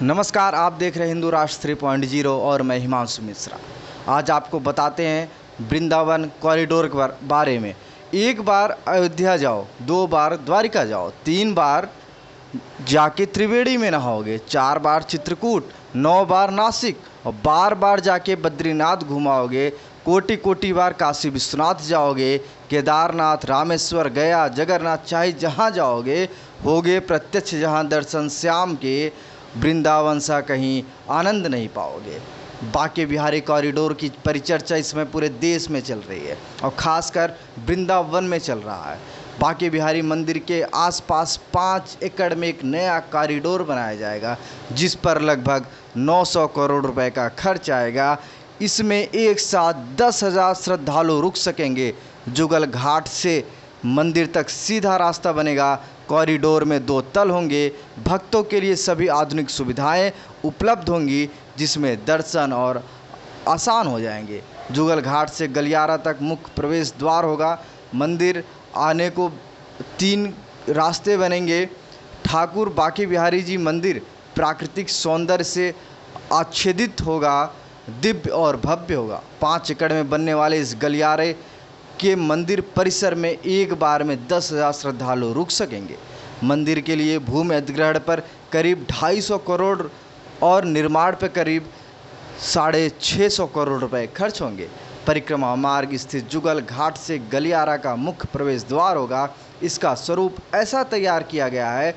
नमस्कार, आप देख रहे हैं हिंदू राष्ट्र 3.0 और मैं हिमांशु मिश्रा। आज आपको बताते हैं वृंदावन कॉरिडोर के बारे में। एक बार अयोध्या जाओ, 2 बार द्वारिका जाओ, 3 बार जाके त्रिवेणी में नहाओगे, 4 बार चित्रकूट, 9 बार नासिक और बार बार जाके बद्रीनाथ घुमाओगे, कोटि कोटि बार काशी विश्वनाथ जाओगे, केदारनाथ, रामेश्वर, गया, जगन्नाथ, चाहे जहाँ जाओगे होगे प्रत्यक्ष जहाँ दर्शन श्याम के, वृंदावन सा कहीं आनंद नहीं पाओगे। बांके बिहारी कॉरिडोर की परिचर्चा इसमें पूरे देश में चल रही है और ख़ासकर वृंदावन में चल रहा है। बांके बिहारी मंदिर के आसपास 5 एकड़ में एक नया कॉरिडोर बनाया जाएगा, जिस पर लगभग 900 करोड़ रुपए का खर्च आएगा। इसमें एक साथ 10,000 श्रद्धालु रुक सकेंगे। जुगल घाट से मंदिर तक सीधा रास्ता बनेगा। कॉरिडोर में 2 तल होंगे। भक्तों के लिए सभी आधुनिक सुविधाएं उपलब्ध होंगी, जिसमें दर्शन और आसान हो जाएंगे। जुगल घाट से गलियारा तक मुख्य प्रवेश द्वार होगा। मंदिर आने को 3 रास्ते बनेंगे। ठाकुर बांके बिहारी जी मंदिर प्राकृतिक सौंदर्य से आच्छादित होगा, दिव्य और भव्य होगा। 5 एकड़ में बनने वाले इस गलियारे के मंदिर परिसर में एक बार में 10,000 श्रद्धालु रुक सकेंगे। मंदिर के लिए भूमि अधिग्रहण पर करीब 250 करोड़ और निर्माण पर करीब 650 करोड़ रुपए खर्च होंगे। परिक्रमा मार्ग स्थित जुगल घाट से गलियारा का मुख्य प्रवेश द्वार होगा। इसका स्वरूप ऐसा तैयार किया गया है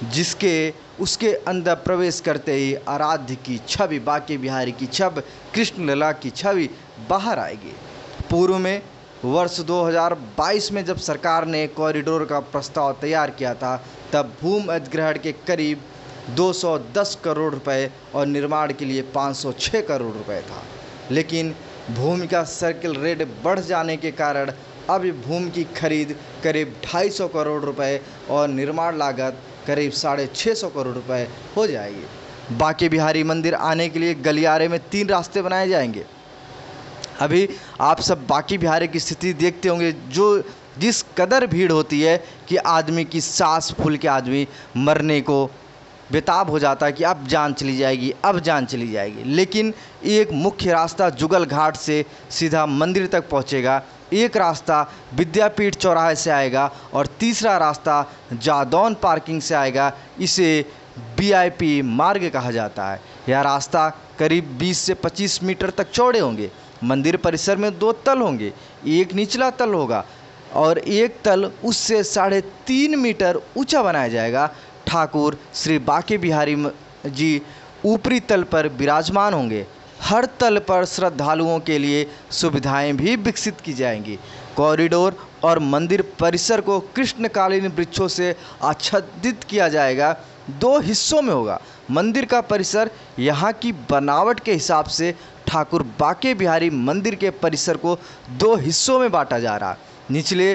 जिसके उसके अंदर प्रवेश करते ही आराध्य की छवि, बांके बिहारी की छवि, कृष्ण लला की छवि बाहर आएगी। पूर्व में वर्ष 2022 में जब सरकार ने कॉरिडोर का प्रस्ताव तैयार किया था, तब भूमि अधिग्रहण के करीब 210 करोड़ रुपए और निर्माण के लिए 506 करोड़ रुपए था। लेकिन भूमि का सर्किल रेट बढ़ जाने के कारण अब भूमि की खरीद करीब 250 करोड़ रुपए और निर्माण लागत करीब 650 करोड़ रुपए हो जाएगी। बांके बिहारी मंदिर आने के लिए गलियारे में 3 रास्ते बनाए जाएंगे। अभी आप सब बांके बिहारी की स्थिति देखते होंगे, जो जिस कदर भीड़ होती है कि आदमी की सांस फूल के आदमी मरने को बेताब हो जाता है कि अब जान चली जाएगी, अब जान चली जाएगी। लेकिन एक मुख्य रास्ता जुगल घाट से सीधा मंदिर तक पहुंचेगा, एक रास्ता विद्यापीठ चौराहे से आएगा और तीसरा रास्ता जादौन पार्किंग से आएगा। इसे VIP मार्ग कहा जाता है। यह रास्ता करीब 20 से 25 मीटर तक चौड़े होंगे। मंदिर परिसर में 2 तल होंगे, एक निचला तल होगा और एक तल उससे 3.5 मीटर ऊंचा बनाया जाएगा। ठाकुर श्री बांके बिहारी जी ऊपरी तल पर विराजमान होंगे। हर तल पर श्रद्धालुओं के लिए सुविधाएं भी विकसित की जाएंगी। कॉरिडोर और मंदिर परिसर को कृष्णकालीन वृक्षों से आच्छादित किया जाएगा। 2 हिस्सों में होगा। मंदिर का परिसर यहाँ की बनावट के हिसाब से ठाकुर बांके बिहारी मंदिर के परिसर को 2 हिस्सों में बांटा जा रहा है। निचले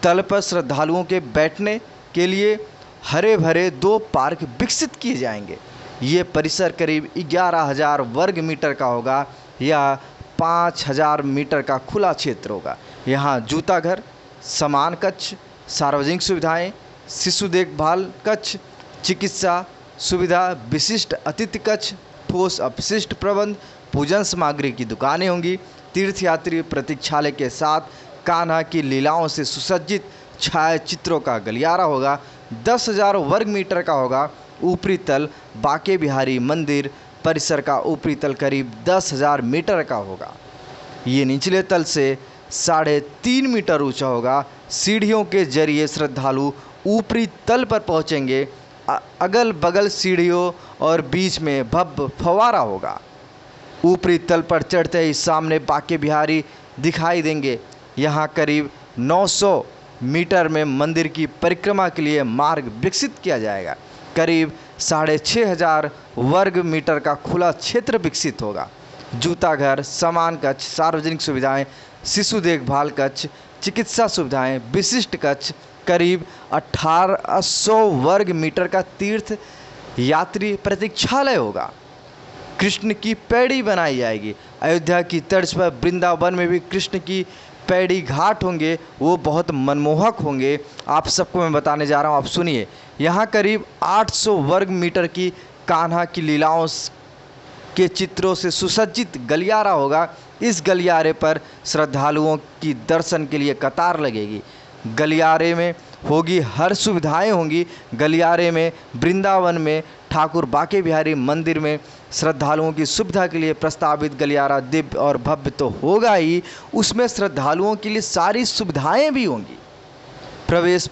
तल पर श्रद्धालुओं के बैठने के लिए हरे भरे 2 पार्क विकसित किए जाएंगे। ये परिसर करीब 11,000 वर्ग मीटर का होगा या 5,000 मीटर का खुला क्षेत्र होगा। यहाँ जूता घर, सामान कक्ष, सार्वजनिक सुविधाएं, शिशु देखभाल कक्ष, चिकित्सा सुविधा, विशिष्ट अतिथि कक्ष, ठोस अपशिष्ट प्रबंध, पूजन सामग्री की दुकानें होंगी। तीर्थयात्री प्रतीक्षालय के साथ कान्हा की लीलाओं से सुसज्जित छायाचित्रों का गलियारा होगा। 10,000 वर्ग मीटर का होगा। ऊपरी तल बांके बिहारी मंदिर परिसर का ऊपरी तल करीब 10,000 मीटर का होगा। ये निचले तल से 3.5 मीटर ऊंचा होगा। सीढ़ियों के जरिए श्रद्धालु ऊपरी तल पर पहुंचेंगे। अगल बगल सीढ़ियों और बीच में भव्य फव्वारा होगा। ऊपरी तल पर चढ़ते ही सामने बांके बिहारी दिखाई देंगे। यहाँ करीब 900 मीटर में मंदिर की परिक्रमा के लिए मार्ग विकसित किया जाएगा। करीब 6,500 वर्ग मीटर का खुला क्षेत्र विकसित होगा। जूता घर, सामान कक्ष, सार्वजनिक सुविधाएं, शिशु देखभाल कक्ष, चिकित्सा सुविधाएं, विशिष्ट कक्ष, करीब 1,800 वर्ग मीटर का तीर्थ यात्री प्रतीक्षालय होगा। कृष्ण की पैड़ी बनाई जाएगी। अयोध्या की तर्ज पर वृंदावन में भी कृष्ण की पैड़ी घाट होंगे, वो बहुत मनमोहक होंगे। आप सबको मैं बताने जा रहा हूँ, आप सुनिए। यहाँ करीब 800 वर्ग मीटर की कान्हा की लीलाओं के चित्रों से सुसज्जित गलियारा होगा। इस गलियारे पर श्रद्धालुओं की दर्शन के लिए कतार लगेगी। गलियारे में होगी हर सुविधाएं होंगी। गलियारे में वृंदावन में ठाकुर बांके बिहारी मंदिर में श्रद्धालुओं की सुविधा के लिए प्रस्तावित गलियारा दिव्य और भव्य तो होगा ही, उसमें श्रद्धालुओं के लिए सारी सुविधाएं भी होंगी। प्रवेश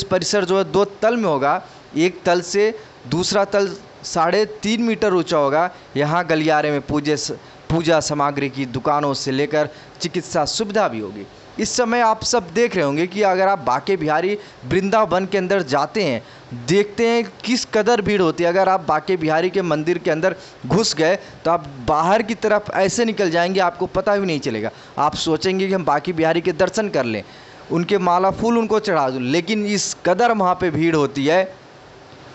परिसर जो है 2 तल में होगा। एक तल से दूसरा तल 3.5 मीटर ऊंचा होगा। यहाँ गलियारे में पूजा सामग्री की दुकानों से लेकर चिकित्सा सुविधा भी होगी। इस समय आप सब देख रहे होंगे कि अगर आप बांके बिहारी वृंदावन के अंदर जाते हैं, देखते हैं किस कदर भीड़ होती है। अगर आप बांके बिहारी के मंदिर के अंदर घुस गए तो आप बाहर की तरफ ऐसे निकल जाएंगे, आपको पता भी नहीं चलेगा। आप सोचेंगे कि हम बांके बिहारी के दर्शन कर लें, उनके माला फूल उनको चढ़ा दूँ, लेकिन इस कदर वहाँ पे भीड़ होती है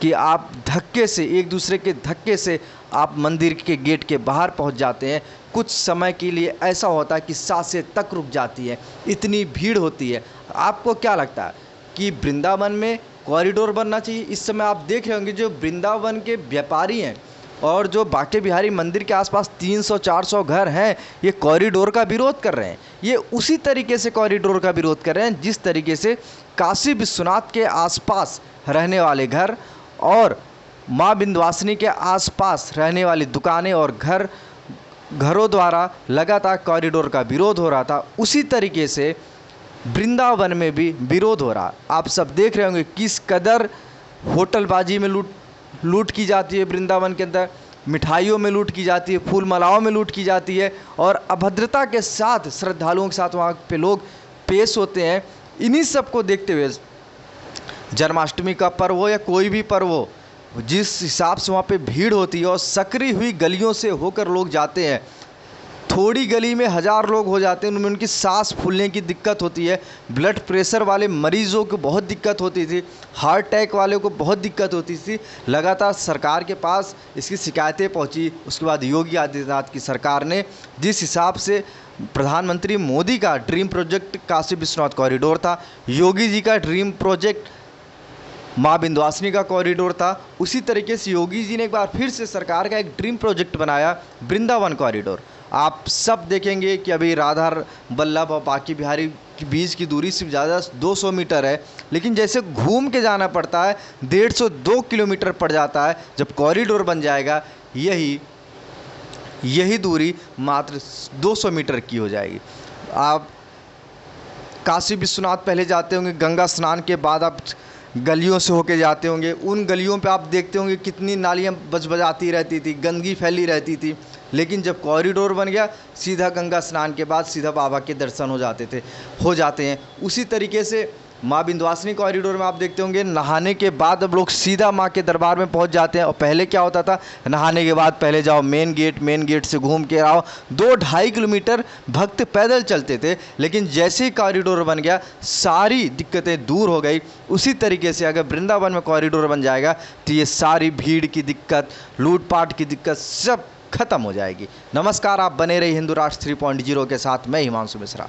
कि आप धक्के से, एक दूसरे के धक्के से आप मंदिर के गेट के बाहर पहुंच जाते हैं। कुछ समय के लिए ऐसा होता है कि सांसें तक रुक जाती है, इतनी भीड़ होती है। आपको क्या लगता है कि वृंदावन में कॉरिडोर बनना चाहिए? इस समय आप देख रहे होंगे जो वृंदावन के व्यापारी हैं और जो बांके बिहारी मंदिर के आसपास 300-400 घर हैं, ये कॉरिडोर का विरोध कर रहे हैं। ये उसी तरीके से कॉरिडोर का विरोध कर रहे हैं जिस तरीके से काशी विश्वनाथ के आसपास रहने वाले घर और माँ विंध्यवासिनी के आसपास रहने वाली दुकानें और घरों द्वारा लगातार कॉरिडोर का विरोध हो रहा था, उसी तरीके से वृंदावन में भी विरोध हो रहा। आप सब देख रहे होंगे किस कदर होटलबाजी में लूट की जाती है वृंदावन के अंदर, मिठाइयों में लूट की जाती है, फूल मालाओं में लूट की जाती है और अभद्रता के साथ श्रद्धालुओं के साथ वहाँ पे लोग पेश होते हैं। इन्हीं सब को देखते हुए जन्माष्टमी का पर्व हो या कोई भी पर्व हो, जिस हिसाब से वहाँ पे भीड़ होती है और सकरी हुई गलियों से होकर लोग जाते हैं, थोड़ी गली में 1000 लोग हो जाते हैं, उनमें उनकी सांस फूलने की दिक्कत होती है। ब्लड प्रेशर वाले मरीजों को बहुत दिक्कत होती थी, हार्ट अटैक वाले को बहुत दिक्कत होती थी। लगातार सरकार के पास इसकी शिकायतें पहुंची। उसके बाद योगी आदित्यनाथ की सरकार ने जिस हिसाब से प्रधानमंत्री मोदी का dream project Kashi Vishwanath corridor था, योगी जी का ड्रीम प्रोजेक्ट माँ विंध्यवासिनी का कॉरिडोर था, उसी तरीके से योगी जी ने एक बार फिर से सरकार का एक ड्रीम प्रोजेक्ट बनाया, वृंदावन कॉरिडोर। आप सब देखेंगे कि अभी राधा वल्लभ और बांके बिहारी के बीच की दूरी सिर्फ ज़्यादा 200 मीटर है, लेकिन जैसे घूम के जाना पड़ता है 150-2 किलोमीटर पड़ जाता है। जब कॉरिडोर बन जाएगा यही दूरी मात्र 200 मीटर की हो जाएगी। आप काशी विश्वनाथ पहले जाते होंगे, गंगा स्नान के बाद आप गलियों से होके जाते होंगे। उन गलियों पे आप देखते होंगे कितनी नालियाँ बजबजाती रहती थी, गंदगी फैली रहती थी, लेकिन जब कॉरिडोर बन गया सीधा गंगा स्नान के बाद सीधा बाबा के दर्शन हो जाते हैं। उसी तरीके से माँ विंध्यवासिनी कॉरिडोर में आप देखते होंगे नहाने के बाद अब लोग सीधा माँ के दरबार में पहुँच जाते हैं। और पहले क्या होता था, नहाने के बाद पहले जाओ मेन गेट से घूम के आओ, 2-2.5 किलोमीटर भक्त पैदल चलते थे। लेकिन जैसे ही कॉरिडोर बन गया सारी दिक्कतें दूर हो गई। उसी तरीके से अगर वृंदावन में कॉरिडोर बन जाएगा तो ये सारी भीड़ की दिक्कत, लूटपाट की दिक्कत सब खत्म हो जाएगी। नमस्कार, आप बने रहिए हिंदू राष्ट्र 3.0 के साथ। मैं हिमांशु मिश्रा।